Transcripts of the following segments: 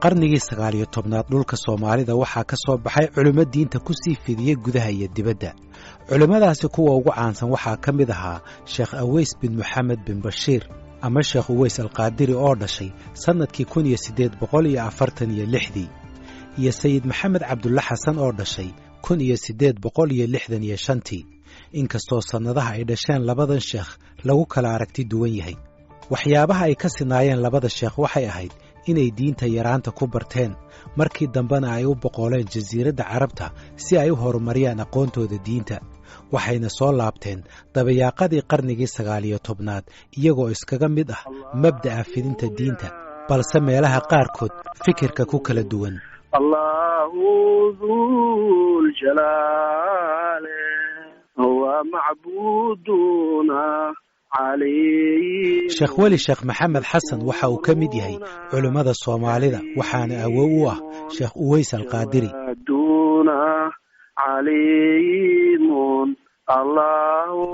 qarnigii 19aad dhulka Soomaalida waxaa ka soo baxay culimo diinta ku sii fidiyay gudaha iyo dibadda. Culimadaasi kuwa ugu caansan waxaa ka mid ahaa Sheekh Aweys bin Moxamed bin Bashiir ama Sheekh Aweys Al-Qaadiri oo dhashay sanadkii 1846 iyo Sayid Maxamed Cabdulla Xasan oo dhashay 1865. inkastoo sanadaha ay dhasheen labadan sheekh lagu kala aragti duwan yahay. waxyaabaha ay ka sinaayeen labada sheekh waxay ahayd inay diinta yaraanta ku barteen markii dambena ay u boqoleen jasiiradda Carabta si ay u horumariyaan aqoontooda diinta. waxayna soo laabteen dabayaaqadii qarnigii 19aad iyagoo iskaga mid ah mabda'a fidinta diinta, balse meelaha qaarkood fikirka ku kala duwan. Allahu dhul jalal huwa ma'buduna Sheekh Weli Sheekh Maxamed Xasan waxa uu ka mid yahay culimada Soomaalida waxaana awow u ah Sheekh Aweys Al-Qaadiri.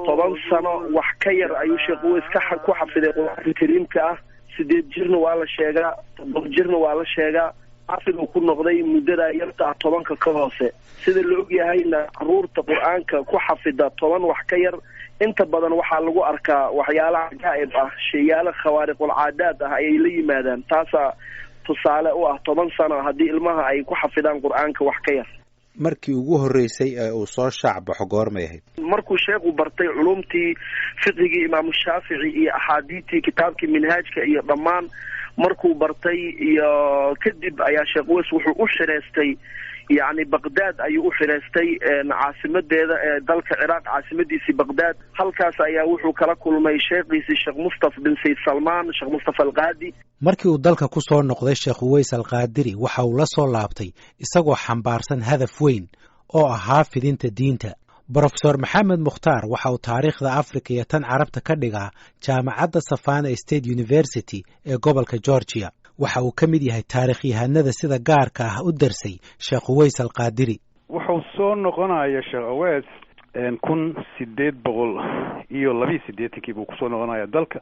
toban sano wax ka yar ayuu Sheekh Aweys ku xafiday Qur'aanka Kariimka ah. 8 jirna waa la sheegaa, 7 jirna waa la sheegaa. Afrika ku noqday muddada yarta 10 ka hoose. sida la og yahayna caruurta Qur'aanka ku xafida 10 wax ka yar inta badan waxaa lagu arkaa waxyaalaha gaa'ib ah, shay'aala khawaariqul caadaad ah ay la yimaadaan. taasa tusaale u ah 10 sano haddii ilmaha ay ku xafidaan Qur'aanka wax ka yar. markii ugu horeysay ee uu soo shacbaxo goormay ahayd? markuu sheekhu bartay culumtii fiqhigii Imaam Shaafici iyo axaadiistii kitaabkii Minhaajka iyo dhammaan markuu bartay iyo kadib ayaa Sheekh Aweys wuxuu u xireystay يعني بغداد ayuu u xireystay caasimadeeda ee dalka Ciraaq caasimadiisii Baqdaad. halkaas ayaa wuxuu kala kulmay sheekhiisii Sheekh Mustafa bin Said Salman, Sheekh Mustafa Al-Qaadi. markii uu dalka ku soo noqday Sheekh Aweys Al-Qaadiri waxa uu la soo laabtay isagoo xambaarsan hadaf weyn oo ahaa fidinta diinta. Professor Maxamed Mukhtaar waxa uu taariikhda Afrika iyo tan Carabta ka dhigaa jaamacadda Savannah State University ee gobolka Georgia. waxa uu ka mid yahay taariikhyahanada sida gaarka ah u darsay Sheekh Aweys Al-Qaadiri. wuxuu soo noqonaya Sheekh Aweys 1882 buu ku soo noqonaya dalka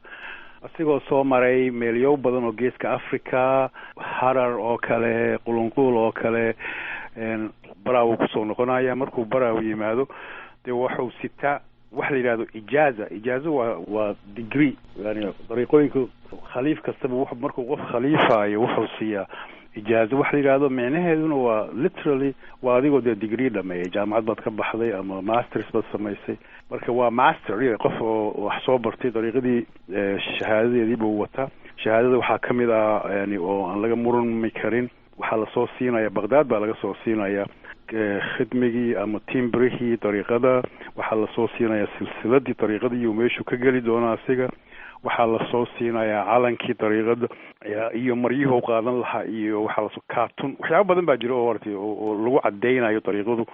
asigoo soo maray meelyo badan oo geeska Afrika, Harar oo kale, Qulunqul oo kale, Baraaw ku soo noqonaya. markuu Baraaw yimaado de wuxuu sitaa wax la yiraahdo ijaaza waa degree, yani dariiqooyinka khaliif kastaba markuu qof khaliifaayo wuxuu siiyaa ijaaza. wax la yiraahdo macnaheeduna waa literally waa adigoo de degree dhameeyay, jaamacad baad ka baxday ama masters baad samaysay. marka waa master qof oo wax soo bartay dariiqadii shahaadadeedii buu wataa. shahaadada waxaa ka mid ah yani oo aan laga murmi karin, waxaa la soo siinaya Baqdaad baa laga soo siinaya khidmigii ama timbrihii dariiqada, waxaa la soo siinaya silsiladii dariiqada iyo meeshuu ka geli doona asiga, waxaa la soo siinaya calankii dariiqada iyo maryuhu qaadan lahaa iyo waxaa la soo kaatun. waxyaabo badan baa jira oo hortay oo lagu cadeynayo dariiqadu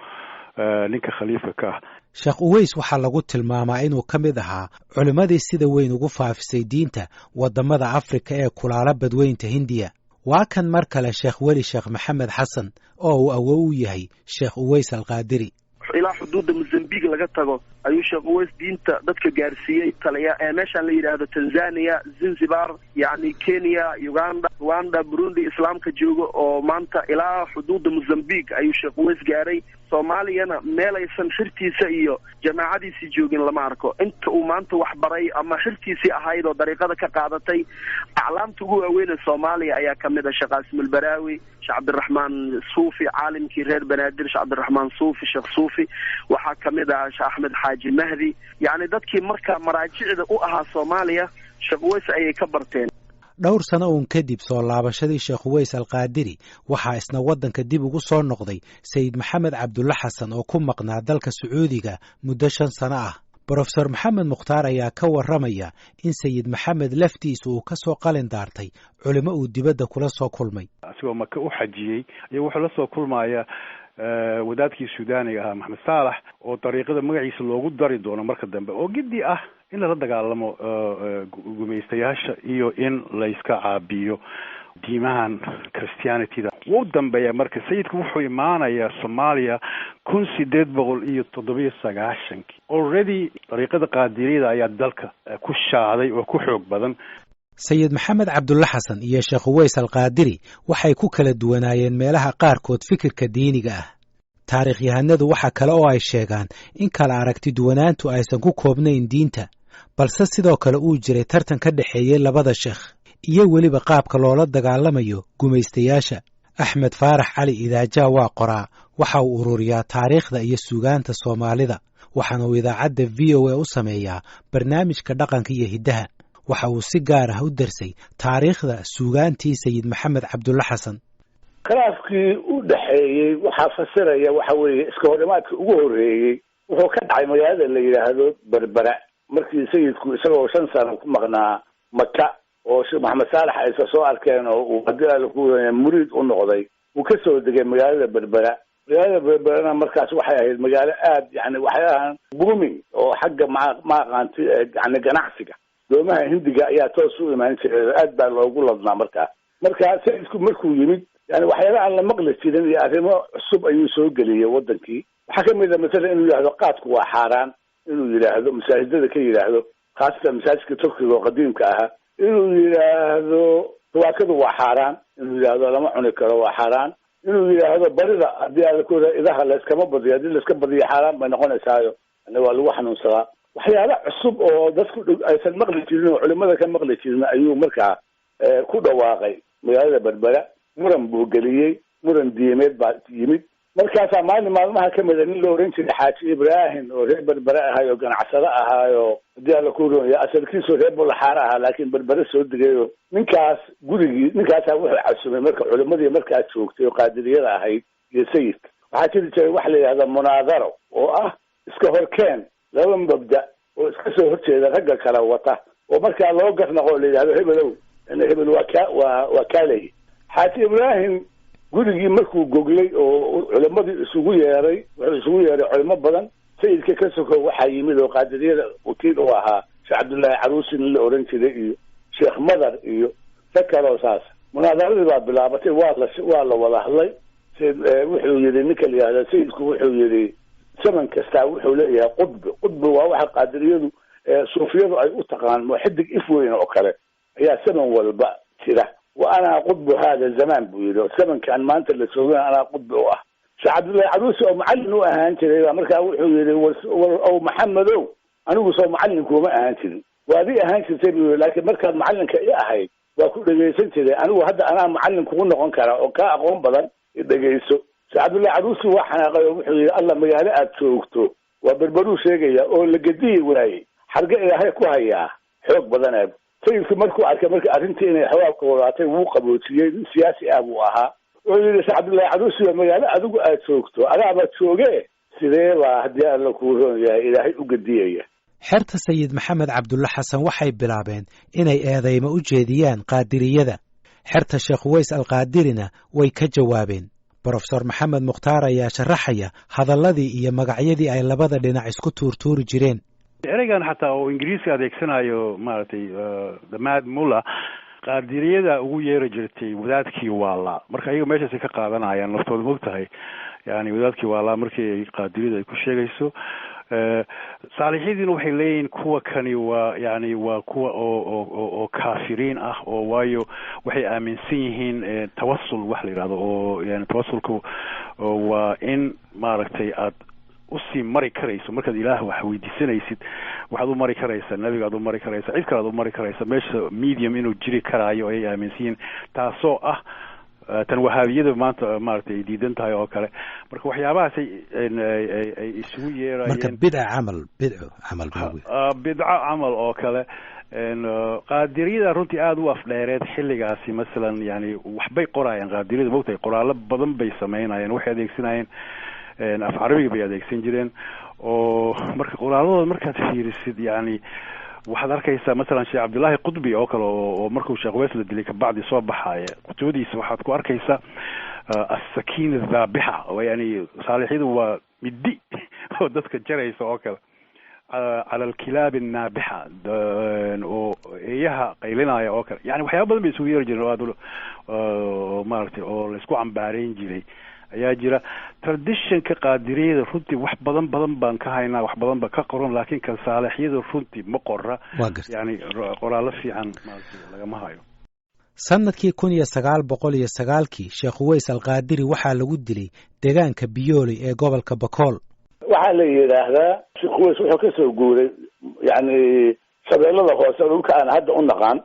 ninka khaliifka ka ah. Sheekh Aweys waxaa lagu tilmaamaa inuu ka mid ahaa culimadii sida weyn ugu faafisay diinta wadamada Afrika ee kulaala badweynta Hindiya. waa kan mar kale Sheekh Weli Sheekh Maxamed Xasan oo uu awow u yahay Sheekh Aweys Al-Qaadiri. ilaa xuduudda Mozambique laga tago ayuu Sheekh Aweys diinta dadka gaarsiiyay taliya meeshan la yiraahdo Tanzania, Zanzibar, yani Kenya, Uganda, Rwanda, Burundi islaamka joogo oo maanta ilaa xuduudda Mozambique ayuu Sheekh Aweys gaaray. Soomaaliyana meel aysan xirtiisa iyo jamaacadiisii joogin lama arko. inta uu maanta wax baray ama xirtiisii ahayd oo dariiqada ka qaadatay aclaamta ugu waaweyn ee Soomaaliya ayaa ka mid ah Sheekh Qaasim Al-Baraawi, Sheekh Cabdiraxmaan Suufi, caalimkii reer Banaadir Sheekh Cabdiraxmaan Suufi, Sheekh Suufi, waxaa ka mid ah Sheekh Axmed Xaaji Mahdi. yani dadkii marka maraajicda u ahaa Soomaaliya Sheekh Aweys ayay ka barteen. dhowr sano uun kadib soo laabashadii Sheekh Aweys Al-Qaadiri waxaa isna waddanka dib ugu soo noqday Sayid Maxamed Cabdulla Xasan oo ku maqnaa dalka Sacuudiga muddo 5 sano ah. Professor Maxamed Mukhtaar ayaa ka warramaya in Sayid Maxamed laftiisu uu ka soo qalin daartay culimo uu dibadda kula soo kulmay. asigoo Maka u xajiyay iyo wuxuu la soo kulmaya wadaadkii Suudaaniga ahaa Maxamed Saalax oo dariiqada magaciisa loogu dari doono marka dambe oo gidi ah in la dagaalamo gumeystayaasha iyo in la iska caabiyo diimahan Christianity-da. wuu dambeeya marka sayidku wuxuu imaanayaa Soomaaliya 1897 already dariiqada qaadiriyada ayaa dalka ku shaaday oo ku xoog badan. sayid maxamed cabdulle xasan iyo sheekh uways alqaadiri waxay ku kala duwanaayeen meelaha qaarkood fikirka diiniga ah. taariikhyahanadu waxa kale oo ay sheegaan in kala aragti duwanaantu aysan ku koobnayn diinta, balse sidoo kale uu jiray tartan ka dhexeeyey labada sheekh iyo weliba qaabka loola dagaalamayo gumaystayaasha. axmed faarax cali idaajaa waa qoraa, waxa uu ururiyaa taariikhda iyo suugaanta soomaalida, waxaana uu idaacadda v o a u sameeyaa barnaamijka dhaqanka iyo hiddaha. waxa uu si gaar ah u darsay taariikhda suugaantii sayid maxamed cabdulle xasan. khilaafkii u dhexeeyey waxaa fasiraya waxa weeye iska horimaadka ugu horreeyey wuxuu ka dhacay magaalada la yidhaahdo berbera markii sayidku isagoo 5 sano ku maqnaa maka oo sheekh maxamed saalax ay soo arkeen oo uu hadii ku muriid u noqday uu ka soo degay magaalada berbera. magaalada berberana markaas waxay ahayd magaalo aad yani waxay ahaan booming oo xagga maaqaanti yani ganacsiga doomaha hindiga ayaa toos u imaan jiray, aad baa loogu ladnaa markaa sayidku markuu yimid yani waxyaala aan la maqli jirin iyo arrimo cusub ayuu soo geliyey wadankii. waxaa kamid a masalan inuu yidhaahdo qaadku waa xaaraan, inuu yidhaahdo masaajidada ka yidhaahdo khaasatan masaajidka turkiga oo qadiimka ahaa, inuu yidhaahdo tawaakadu waa xaaraan, inuu yidhaahdo lama cuni karo waa xaaraan, inuu yidhaahdo barida haddii aada idaha layskama badiyo, haddii layska badiyo xaaraan bay noqonaysaayo yani waa lagu xanuunsadaa. waxyaala cusub oo dadku aysan maqli jirin oo culimada ka maqli jirin ayuu markaa ku dhawaaqay magaalada berbera. muran buu geliyey, muran diimeed baa yimid. markaasaa maalin maalmaha ka mid a nin la oran jiray xaaji ibraahim oo reer berbere ahaay oo ganacsado ahaayo haddii alla ku roonaya asalkiisoo reer bulaxaare ahaa laakiin berbere soo degayo ninkaasaa wuxuu casumay marka culimadii markaa joogtay oo qaadiriyada ahayd iyo sayidka. waxaa jiri jiray waxa la yidhahda munaadaro oo ah iska horkeen laba mabda oo iska soo horjeeda ragga kala wata oo markaa loo garnaqo la yidhahdo hebelow hebel waa kaaley. xaaji ibraahim gurigii markuu goglay oo culimadii isugu yeeray culimo badan. sayidka ka soko waxaa yimid oo qaadiriyada wakiil u ahaa sheekh cabdullaahi caruusi nin la oran jiray iyo sheekh madar iyo sakaroo saas. munaadaradii baa bilaabatay, waa la wada hadlay. wuxuu yidhi ninka la yihahda sayidku wuxuu yidhi zaman kastaa wuxuu leeyahay qudbi waa waxa qaadiriyadu suufiyadu ay u taqaan muxidig if weyn oo kale ayaa zaman walba jira. wa anaa qudbu hada zaman buu yidhi, zamankan maanta la soogana anaa qudbi u ah. sheekh cabdullaahi caruusi oo macallin u ahaan jiray baa markaa wuxuu yidhi ow maxamedow anigu soo macallin kuuma ahaan jirin, waadii ahaan jirtay buu yidhi, laakiin markaad macallinka i ahayd waa ku dhegaysan jiray, anigu hadda anaa macallin kugu noqon kara oo kaa aqoon badan i dhegayso. sheekh cabdullaahi caruusi waa xanaaqay oo wuxuu yidhi alla magaalo aad joogto waa berberuu sheegaya oo la gediyi waayey xarge ilaahay ku hayaa xoog badanaab. sayidku markuu arkay marka arrintii inay xawaabka wadaatay wuu qaboojiyey, nin siyaasi ah buu ahaa oo yidhi sheekh cabdullaahi caruusi waa magaalo adigu aad joogto adaaba jooge sidee baa haddii alla kuu roon yahay ilaahay u gediyaya. xerta sayid maxamed cabdulle xasan waxay bilaabeen inay eedeymo u jeediyaan qaadiriyada. xerta sheekh uways alqaadirina way ka jawaabeen. brofesor maxamed mukhtaar ayaa sharaxaya hadalladii iyo magacyadii ay labada dhinac isku tuurtuuri jireen. ereygan xataa oo ingiriiska adeegsanayo maaragtay damaad mulla qaadiriyada ugu yeeri jirtay wadaadkii waalaa, marka iyaga meeshaasay ka qaadanayaan laftooda mogtahay yani wadaadkii waalaa markii ay qaadiriyada ay ku sheegayso. saalixidiina waxay leeyihiin kuwa kani waa yani waa kuwa oo kaafiriin ah oo waayo waxay aaminsan yihiin tawasul wax la yidhahdo oo yani tawasulku waa in maaragtay aad usii mari karayso markaad ilaah wax weydiisanaysid waxaad u mari karaysaa nabiga aad u mari karaysaa cid kale aad u mari karaysaa meesha medium inuu jiri karaayo ayay aaminsan yihiin, taasoo ah tan wahaabiyada maanta maaragtay ay diidan tahay oo kale. marka waxyaabahaas ay isugu yeerayeen marka bidco camal oo kale. qaadiriyada runtii aada u afdheereed xilligaasi masalan yani waxbay qoraayeen qaadiriyada mogtahay qoraallo badan bay sameynayeen, waxay adeegsanayeen af carabiga bay adeegsan jireen oo marka qoraaladooda markaad fiirisid yani waxaad arkaysaa masalan sheekh cabdullaahi qudbi oo kale oo markuu sheekh uways la dilay kabacdi soo baxaaya kutubadiisa waxaad ku arkaysaa as-sakiina dhaabixa oo yani saalixyadu waa midi oo dadka jaraysa oo kale, cala alkilaab annaabixa oo eeyaha qaylinaya oo kale. yani waxyaaba badan bay isugu yeeri jireen oo oo maaragtay oo laisku cambaareyn jiray ayaa jira. Traditionka qaadiriyada runtii wax badan baan ka haynaa, wax badan ba ka qoran, laakiin kan saalixyada runtii ma qora, yani qoraallo fiican maaragtay lagama hayo. sanadkii 1909 Sheekh Uways Alqaadiri waxaa lagu dilay deegaanka Biyooley ee gobolka Bakool. waxaa la yidhaahdaa Sheekh Uways wuxuu ka soo guuray yani shabeellada hoose dhulka aan hadda u naqaan,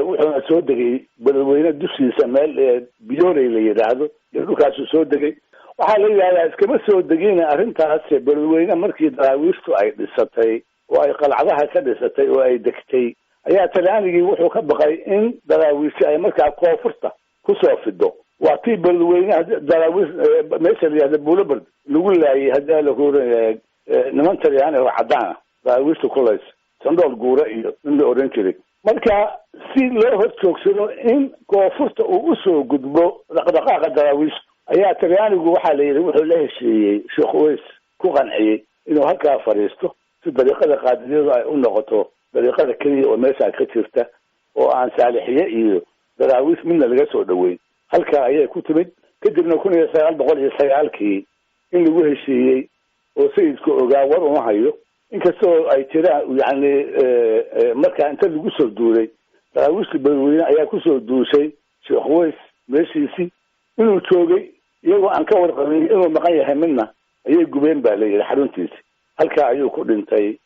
wuxuuna soo degay beledweyne dushiisa meel Biyooley la yidhaahdo, dhulkaasuu soo degay. waxaa la yidhahdaa iskama soo degina arrintaas beledweyne markii daraawiishtu ay dhisatay oo ay qalcadaha ka dhisatay oo ay degtay, ayaa talyaanigii wuxuu ka baqay in daraawiishi ay markaa koonfurta kusoo fido. waa tii beledweynaha daraawiish meesha la yidhahda Buulabard lagu laayay haddii la huuran niman talyaani oo cadaan ah daraawiishta kulays Sandool Guure iyo nin la oran jiray. marka si loo horjoogsado in koonfurta uu usoo gudbo dhaqdhaqaaqa daraawiish ayaa talyaanigu waxaa la yidhi wuxuu la heshiiyey Sheekh Uways ku qanciyey inuu halkaa fadhiisto si dariiqada qaadiriyadu ay u noqoto dariiqada keliya oo meesha ka jirta oo aan saalixiye iyo daraawiish midna laga soo dhaweyn. halkaa ayay ku timid. kadibna 1909 in lagu heshiiyey oo sayidku ogaa war uma hayo, inkastoo ay jiraan yani markaa inta lagu soo duulay daraawiishka beledweyne ayaa kusoo duushay Sheekh Uways meeshiisii inuu joogay, iyagoo aan ka warqabin inuu maqan yahay midna ayay gubeen baa la yidhi xaruntiisi. halkaa ayuu ku dhintay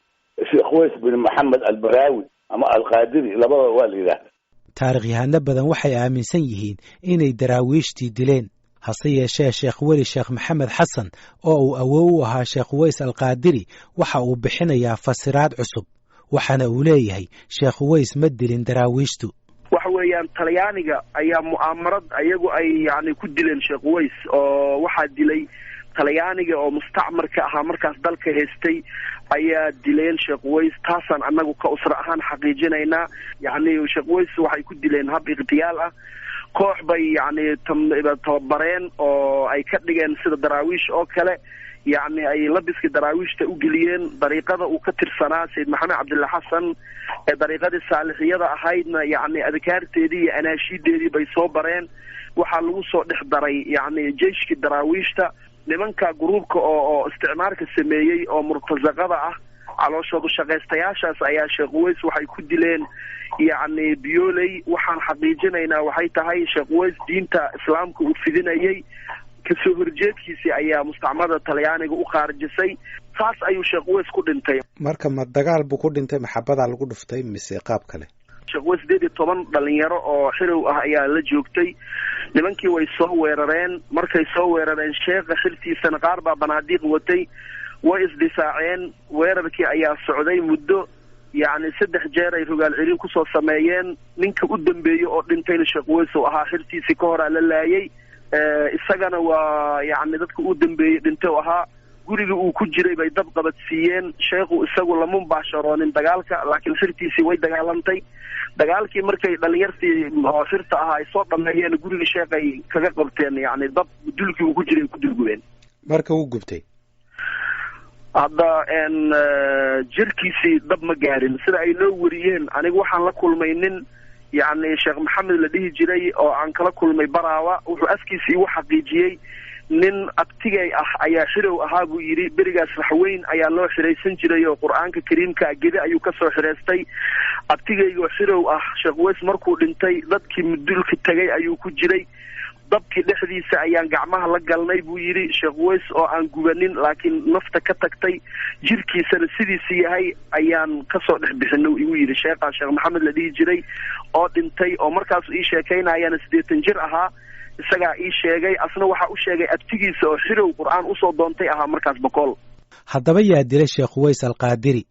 Sheekh Uways bin Maxamed Albaraawi ama Alqaadiri, labada waa la yidhaahda. taariikhyahanno badan waxay aaminsan yihiin inay daraawiishtii dileen, hase yeeshee Sheekh Weli Sheekh Maxamed Xasan oo uu awoow u ahaa Sheekh Uways Alqaadiri waxa uu bixinayaa fasiraad cusub, waxaana uu leeyahay Sheekh Uways ma dilin daraawiishtu. waxa weeyaan talyaaniga ayaa mu'aamarad ayagu ay yani ku dileen Sheekh Uways, oo waxaa dilay talyaaniga oo mustacmarka ahaa markaas dalka haystay ayaa dileen Sheekh Uways. taasaan annagu ka usra ahaan xaqiijinaynaa. yani Sheekh Uways waxay ku dileen hab iqtiyaal ah, koox bay yani tababareen oo ay ka dhigeen sida daraawiish oo kale, yani ay labiska daraawiishta u geliyeen dariiqada uu ka tirsanaa Sayid Maxamed Cabdulla Xasan ee dariiqadii saalixiyada ahaydna yani adkaarteedii iyo anaashiideedii bay soo bareen. waxaa lagu soo dhex daray yani jeyshkii daraawiishta. nimanka gruubka oo isticmaarka sameeyey oo murtasaqada ah calooshoodu shaqaystayaashaas ayaa Sheekh Uways waxay ku dileen yani Biyooley. waxaan xaqiijinaynaa waxay tahay Sheekh Uways diinta islaamka uu fidinayay, kasoo horjeedkiisii ayaa mustacmarada talyaaniga u qaarjisay. saas ayuu Sheekh Uways ku dhintay. marka ma dagaal buu ku dhintay, maxabadaa lagu dhuftay mise qaab kale? Sheekh Uways 18 dhalinyaro oo xirow ah ayaa la joogtay. nimankii way soo weerareen. markay soo weerareen sheekha xiltiisana qaar baa banaadiiq watay, way isdifaaceen. weerarkii ayaa socday muddo yani 3 jeer ay rogaal celin kusoo sameeyeen. ninka u dambeeyey oo dhintayna Sheekh Uways oo ahaa xiltiisii ka horaa la laayay. isagana waa yani dadka u dambeeyey dhintay oo ahaa. guriga uu ku jiray bay dab qabadsiiyeen. sheekhu isagu lama mubaasharoonin dagaalka, laakiin xirtiisii way dagaalantay. dagaalkii markay dhalinyartii oo xirta ahaa ay soo dhameeyeen guriga sheekhay kaga qabteen, yani dab dulkii uu ku jiray ku dulgubeen. marka uu gubtay hadda jirkiisii dab ma gaarin sida ay loo wariyeen. aniga waxaan la kulmay nin yani Sheekh Maxamed la dhihi jiray oo aan kala kulmay Baraawa. wuxuu afkiisii igu xaqiijiyey nin abtigay ah ayaa xirow ahaa buu yidhi. berigaas raxweyn ayaa loo xiraysan jiray oo qur-aanka kariimka gede ayuu kasoo xireystay. abtigaygoo xirow ah Sheekh Uways markuu dhintay dadkii mudulka tegay ayuu ku jiray. dabkii dhexdiisa ayaan gacmaha la galnay buu yidhi. Sheekh Uways oo aan gubanin laakiin nafta ka tagtay, jirkiisana sidiisi yahay ayaan kasoo dhex bixino igu yidhi sheekha Sheekh Maxamed la dhihi jiray oo dhintay, oo markaas ii sheekaynayaana 80 jir ahaa. isagaa ii sheegay. asna waxaa u sheegay abtigiisa oo xirow qur-aan usoo doontay ahaa markaas Bakool. haddaba yaa dilay Sheekh Uways Alqaadiri?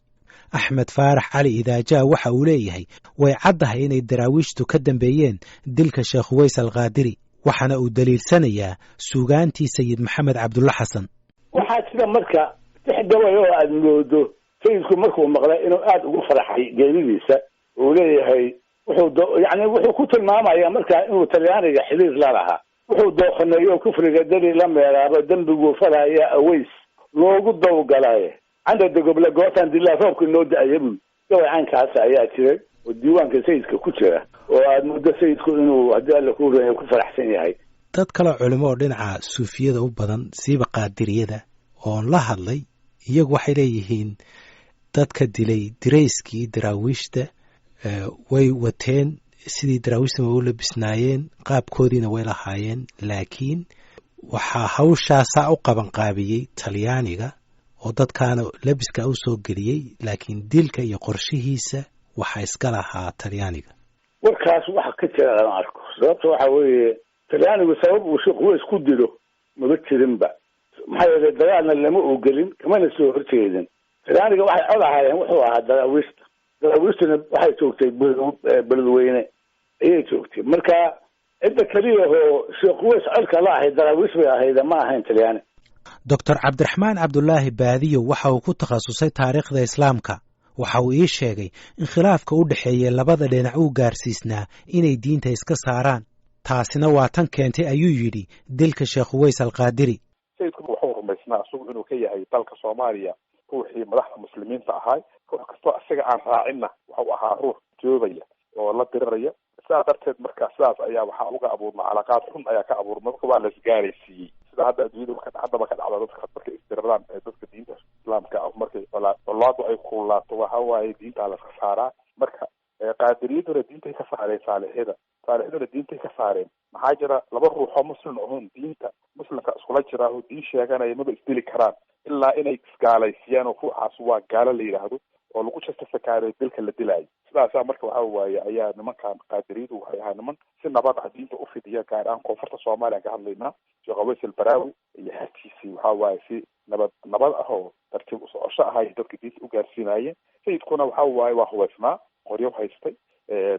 Axmed Faarax Cali Idaajaa waxa uu leeyahay way caddahay inay daraawiishtu ka dambeeyeen dilka Sheekh Uways Alqaadiri, waxaana uu daliilsanayaa suugaantii Sayid Maxamed Cabdulla Xasan. waxaa jira marka tixgabay oo aada moodo sayidku markuu maqlay inuu aada ugu faraxay geeridiisa. uu leeyahay wuxuu ku tilmaamaya markaa inuu talyaaniga xiriir la lahaa. wuxuu dooqaneeyo kufriga dali la meeraabo dembiguu falaya Aways loogu dawgalay canda degobla gootan dilaa roobka noo da-aya buu. gabaycaankaas ayaa jiray. oo diiwaanka sayidka ku jira oo aada muddo sayidku inuu haddii alla ku reeyo ku faraxsan yahay. dad kale culimo oo dhinaca suufiyada u badan siiba qaadiriyada oon la hadlay iyagu waxay leeyihiin dadka dilay dirayskii daraawiishta way wateen sidii daraawiishtan way u labisnaayeen qaabkoodiina way lahaayeen laakiin waxaa hawshaasaa u qabanqaabiyey talyaaniga oo dadkaana labiska u soo geliyey laakiin dilka iyo qorshihiisa waxaa iska lahaa talyaaniga. warkaas waxa ka jira lama arko. sababta waxa weeye talyaanigu sabab uu sheekh Uways ku dilo maba jirinba. maxaa yeelay dagaalna lama ogelin kamana soo horjeedin. talyaaniga waxay cod ahaayeen wuxuu ahaa daraawiishtuna waxay joogtay beledweyne ayay joogtay. marka cidda keliya oo sheekh Uways codka la ahayd daraawiish bay ahayd ma ahayn talyaani. doctor cabdiraxmaan cabdulaahi baadiyo waxa uu ku takhasusay taariikhda islaamka. waxa uu ii sheegay in khilaafka u dhexeeya labada dhinac uu gaarsiisnaa inay diinta iska saaraan. taasina waa tan keentay ayuu yidhi dilka sheekh Uways alqaadiri. sayidku wuxuu rumaysnaa asugu inuu ka yahay dalka Soomaaliya ruuxii madaxda muslimiinta ahaa. ruux kastoo isaga aan raacinna wuxuu ahaa ruux joogaya oo la diriraya. sidaa darteed marka sidaas ayaa waxaa uga abuurma calaaqaad xun ayaa ka abuurma. marka waa la isgaaraysiiyey sida hadda adduunyada haddaba ka dhacda dadka markay isdiriraan ee dadka diinta islaamka ah markay colaadu ay kululaato waxa waaye diinta la iska saaraa. marka qaadiriyaduna diintay ka saareen saalixyaduna diintay ka saareen. maxaa jira laba ruux oo muslim ahoon diinta muslimka iskula jira oo diin sheeganaya maba isdili karaan ilaa inay isgaalaysiiyaan oo ruuxaas waa gaalo la yidhaahdo oo lagu justifikaaro dilka la dilaayo. sidaasaa marka waxa waaye ayaa nimankan qaadiriyadu waxay ahaa niman si nabad ah diinta u fidiya gaar ahaan koonfurta Soomaaliya ka hadlaynaa. sheekh Uways albaraawi iyo xadkiisii waxa waaye si nabad ah oo tartiib u socosho ahay dadka diinta u gaarsiinayeen. sayidkuna waxa waaye waa hubaysnaa qoryo haystay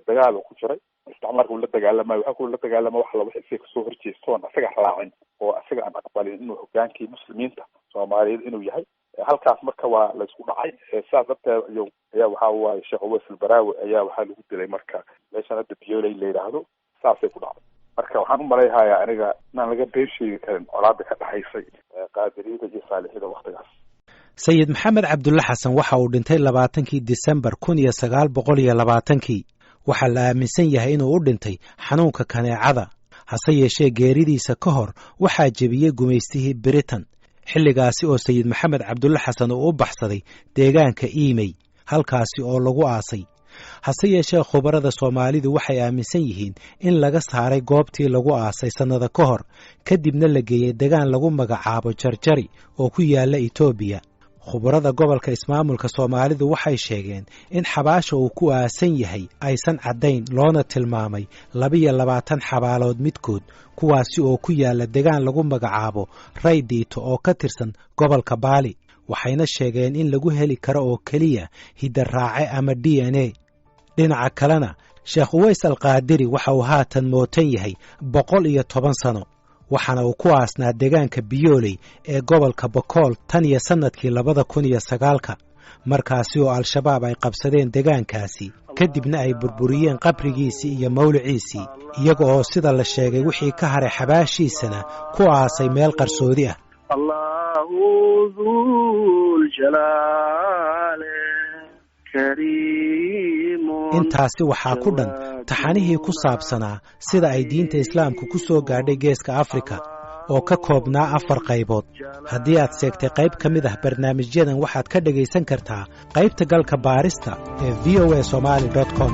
dagaal ku jiray isticmaalka uu la dagaalamay waxa uu la dagaalamay wax la wixii ka soo horjeestoon asaga raacin oo asaga aan aqbalin inuu hogaankii muslimiinta Soomaaliyeed inuu yahay. halkaas marka waa la isku dhacay. sidaas darteed ayaa waxa waaye sheekh Uways albaraawi ayaa waxaa lagu dilay marka meeshan hadda biyoolay la yidhaahdo saasay ku dhacday. marka waxaan u malayhayaa aniga inaan laga been sheegi karin colaada ka dhaxaysay qaadiriyada iyo saalixyada waqtigaas. sayid maxamed cabdulle xasan waxa uu dhintay 20 Disembar 1920. waxaa la aaminsan yahay inuu u dhintay xanuunka kaneecada. hase yeeshee geeridiisa ka hor waxaa jebiyey gumaystihii Britain. xilligaasi oo sayid maxamed cabdulle xasan uu u baxsaday deegaanka Iimey halkaasi oo lagu aasay. hase yeeshee khubarada Soomaalidu waxay aaminsan yihiin in laga saaray goobtii lagu aasay sanada ka hor kadibna la geeyay deegaan lagu magacaabo Jarjari oo ku yaala Itoobiya. khubarada gobolka ismaamulka Soomaalidu waxay sheegeen in xabaasha uu ku aasan yahay aysan caddayn loona tilmaamay 22 xabaalood midkood kuwaasi oo ku yaala deegaan lagu magacaabo Raydiito oo ka tirsan gobolka Baali. waxayna sheegeen in lagu heli karo oo keliya hidda-raace ama DNA. dhinaca kalena sheekh Uways alqaadiri waxa uu haatan mootan yahay 110 sano. waxaana uu ku aasnaa deegaanka biyooley ee gobolka Bokool tan iyo sanadkii 2009 markaasi oo al-shabaab ay qabsadeen deegaankaasi kadibna ay burburiyeen qabrigiisii iyo mawliciisii iyaga oo sida la sheegay wixii ka haray xabaashiisana ku aasay meel qarsoodi ah. Allahu dhul jalaale intaasi waxaa ku dhan taxanihii ku saabsanaa sida ay diinta islaamka ku soo gaadhay geeska Afrika oo ka koobnaa 4 qaybood. haddii aad seegtay qayb ka mid ah barnaamijyadan waxaad ka dhagaysan kartaa qaybta galka baarista ee voasomali.com.